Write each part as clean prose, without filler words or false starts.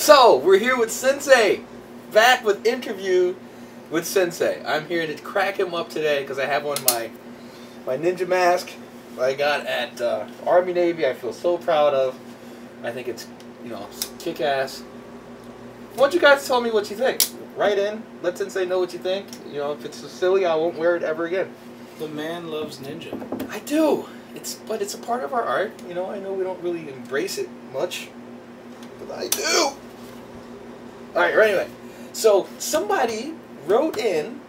So, we're here with Sensei, back with interview with Sensei. I'm here to crack him up today because I have on my ninja mask I got at Army Navy. I feel so proud of. I think it's, kick-ass. Why don't you guys tell me what you think? Write in, let Sensei know what you think. If it's silly, I won't wear it ever again. The man loves ninja. I do. But it's a part of our art. I know we don't really embrace it much, but I do. All right. Anyway, so somebody wrote in,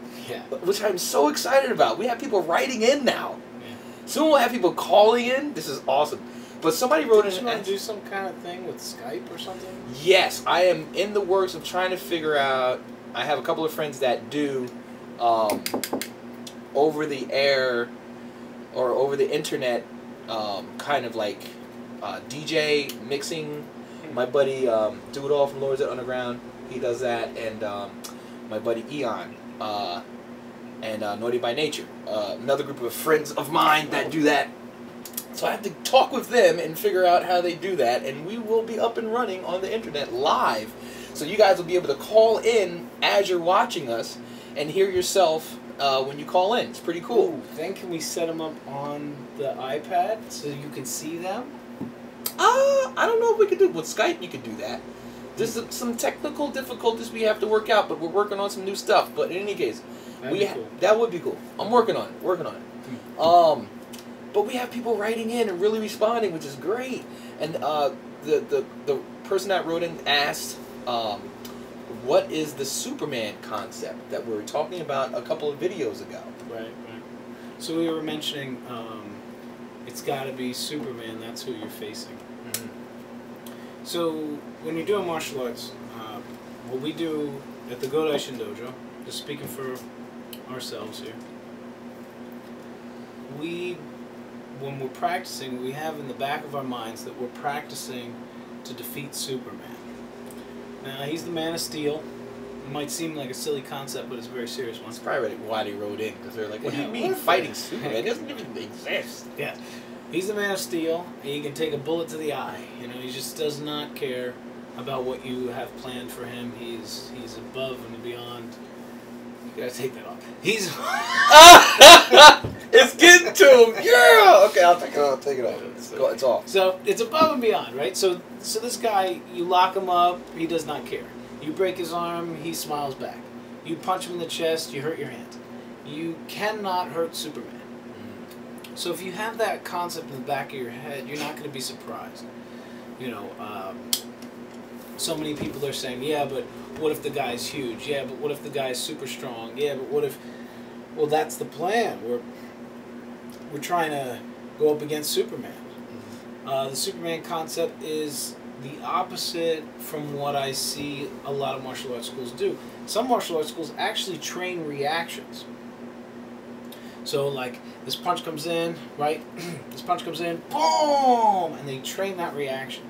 which I'm so excited about. We have people writing in now. Yeah. Soon we'll have people calling in. This is awesome. But somebody wrote in. Did you want to do some kind of thing with Skype or something? Yes, I am in the works of trying to figure out. I have a couple of friends that do over the air or over the internet kind of like DJ mixing. My buddy Do It All from Lords of Underground, he does that, and my buddy Eon and Naughty by Nature, another group of friends of mine that do that. So I have to talk with them and figure out how they do that, and we will be up and running on the internet live. So you guys will be able to call in as you're watching us and hear yourself when you call in. It's pretty cool. Ooh, then can we set them up on the iPad so you can see them? I don't know if we could do it with Skype. You could do that. There's some technical difficulties we have to work out, but we're working on some new stuff. But in any case, that would be cool. I'm working on it. But we have people writing in and really responding, which is great. And the person that wrote in asked, what is the Superman concept that we were talking about a couple of videos ago? Right. So we were mentioning it's got to be Superman. That's who you're facing. Mm-hmm. So when you're doing martial arts, what we do at the Godaishin Dojo, just speaking for ourselves here, when we're practicing, we have in the back of our minds that we're practicing to defeat Superman. Now, he's the Man of Steel. It might seem like a silly concept, but it's a very serious one. That's probably why they wrote in, because they're like, what do you mean fighting Superman? It doesn't even exist. Yeah. He's the Man of Steel, and he can take a bullet to the eye. He just does not care about what you have planned for him. He's above and beyond. You gotta take that off. He's... It's getting to him. Yeah. Okay, I'll take it off. It's off. So it's above and beyond, right? So this guy, you lock him up, he does not care. You break his arm, he smiles back. You punch him in the chest, you hurt your hand. You cannot hurt Superman. So if you have that concept in the back of your head, you're not going to be surprised. So many people are saying, yeah, but what if the guy's huge? Yeah, but what if the guy's super strong? Yeah, but what if... Well, that's the plan. We're trying to go up against Superman. The Superman concept is the opposite from what I see a lot of martial arts schools do. Some martial arts schools actually train reactions. So, like, this punch comes in, right? This punch comes in, boom! And they train that reaction.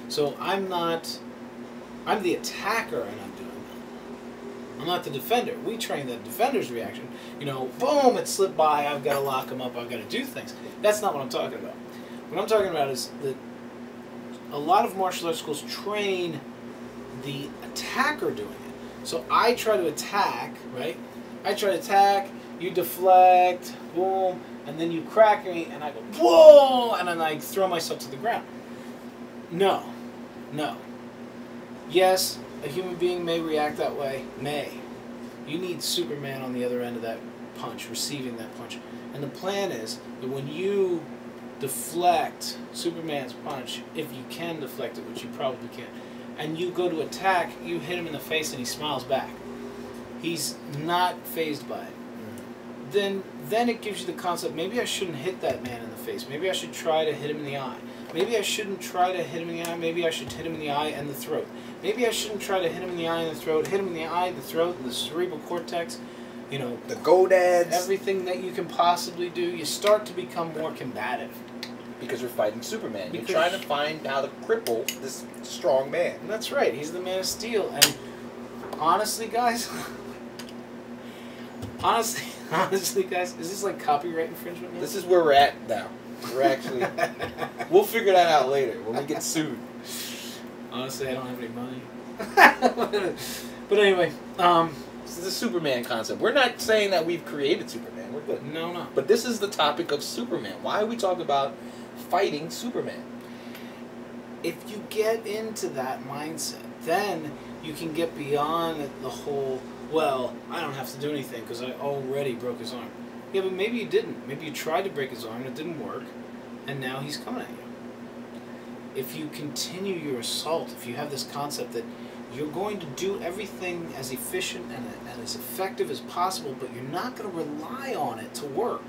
So I'm the attacker and I'm doing that. I'm not the defender. We train the defender's reaction. Boom, it slipped by, I've got to lock him up, I've got to do things. That's not what I'm talking about. What I'm talking about is that a lot of martial arts schools train the attacker doing it. So I try to attack, right? I try to attack, you deflect, boom, and then you crack me, and I go, whoa, and then I throw myself to the ground. No. Yes, a human being may react that way. May. You need Superman on the other end of that punch, receiving that punch. And the plan is that when you deflect Superman's punch, if you can deflect it, which you probably can, and you go to attack, you hit him in the face and he smiles back. He's not fazed by it. Then it gives you the concept, maybe I shouldn't hit that man in the face. Maybe I should try to hit him in the eye. Maybe I shouldn't try to hit him in the eye. Maybe I should hit him in the eye and the throat. Maybe I shouldn't try to hit him in the eye and the throat. Hit him in the eye, the throat, the cerebral cortex. The gonads. Everything that you can possibly do. You start to become more combative. Because you're fighting Superman. You're trying to find how to cripple this strong man. That's right. He's the Man of Steel. And honestly, guys... Honestly, guys, is this like copyright infringement now? This is where we're at now. We're actually... We'll figure that out later when we get sued. Honestly, I don't have any money. But anyway, This is a Superman concept. We're not saying that we've created Superman. We're good. no. But this is the topic of Superman. Why are we talking about fighting Superman? If you get into that mindset, then you can get beyond the whole, well, I don't have to do anything because I already broke his arm. Yeah, but maybe you didn't. Maybe you tried to break his arm and it didn't work, and now he's coming at you. If you continue your assault, if you have this concept that you're going to do everything as efficient and as effective as possible, but you're not going to rely on it to work.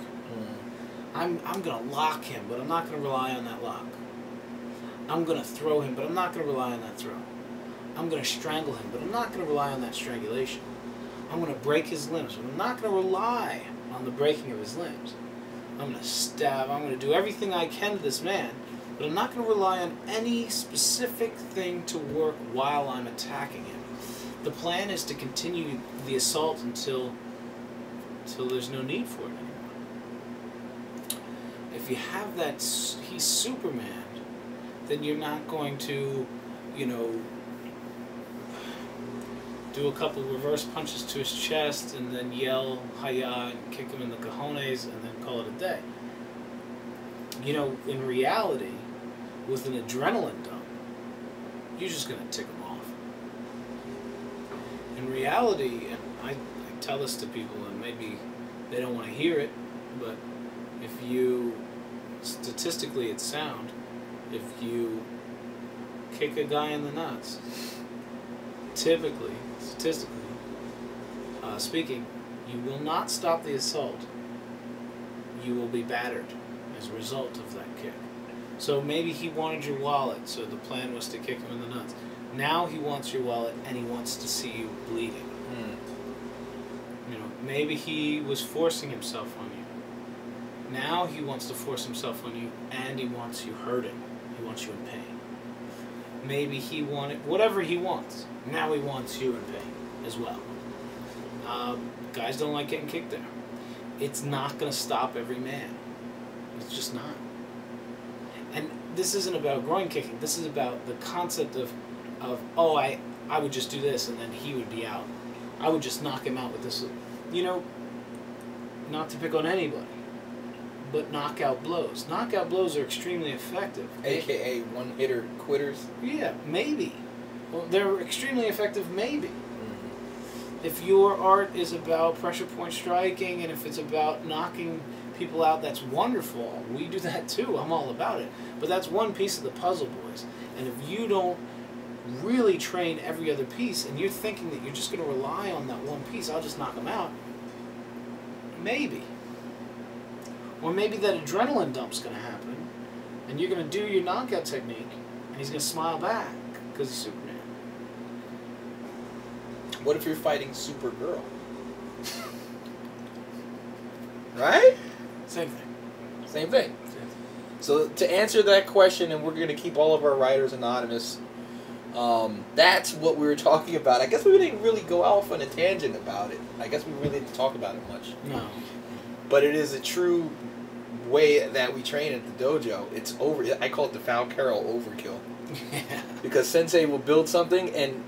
I'm going to lock him, but I'm not going to rely on that lock. I'm going to throw him, but I'm not going to rely on that throw. I'm going to strangle him, but I'm not going to rely on that strangulation. I'm going to break his limbs, but I'm not going to rely on the breaking of his limbs. I'm going to stab, I'm going to do everything I can to this man, but I'm not going to rely on any specific thing to work while I'm attacking him. The plan is to continue the assault until there's no need for it anymore. If you have that, he's Superman, then you're not going to, do a couple reverse punches to his chest and then yell "Hiya" and kick him in the cojones and then call it a day. In reality, with an adrenaline dump, you're just going to tick him off. In reality, and I tell this to people and maybe they don't want to hear it, but statistically it's sound, if you kick a guy in the nuts, typically, statistically speaking, you will not stop the assault. You will be battered as a result of that kick. So maybe he wanted your wallet, so the plan was to kick him in the nuts. Now he wants your wallet and he wants to see you bleeding. Maybe he was forcing himself on you. Now he wants to force himself on you and he wants you hurting. He wants you in pain. Maybe he wanted, whatever he wants, now he wants you in pain as well. Guys don't like getting kicked there. It's not going to stop every man. It's just not. And this isn't about groin kicking. This is about the concept of I would just do this and then he would be out. I would just knock him out with this. Not to pick on anybody, but knockout blows. Knockout blows are extremely effective. AKA one-hitter quitters? Yeah, maybe. Well, they're extremely effective, maybe. If your art is about pressure point striking and if it's about knocking people out, that's wonderful. We do that too. I'm all about it. But that's one piece of the puzzle, boys. And if you don't really train every other piece and you're thinking that you're just going to rely on that one piece, I'll just knock them out, maybe. Or maybe that adrenaline dump's going to happen and you're going to do your knockout technique and he's going to smile back because he's Superman. What if you're fighting Supergirl? Right? Same thing. Same thing. So to answer that question, and we're going to keep all of our writers anonymous, that's what we were talking about. I guess we didn't really go off on a tangent about it. I guess we really didn't talk about it much. No. But it is a true way that we train at the dojo. It's over. I call it the Foul Carol overkill. Yeah. Because Sensei will build something and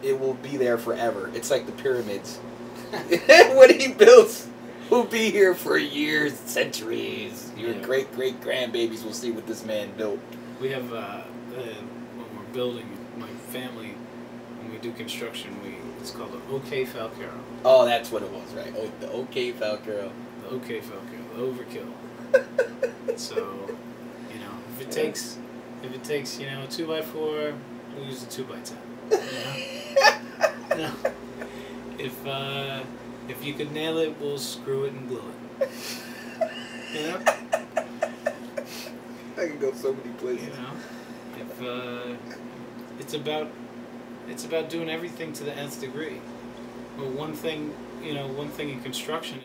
it will be there forever. It's like the pyramids. What he builds will be here for years, centuries. Your great-great-grandbabies will see what this man built. We have, when we're building, my family, when we do construction, it's called the OK Foul Carol. Oh, that's what it was, right? Oh, the OK Foul Carol. The OK Foul Carol, the overkill. So, if it takes, a 2x4, we'll use a 2x10. No. If you could nail it, we'll screw it and glue it. I can go so many places. If it's about doing everything to the nth degree. Well, one thing in construction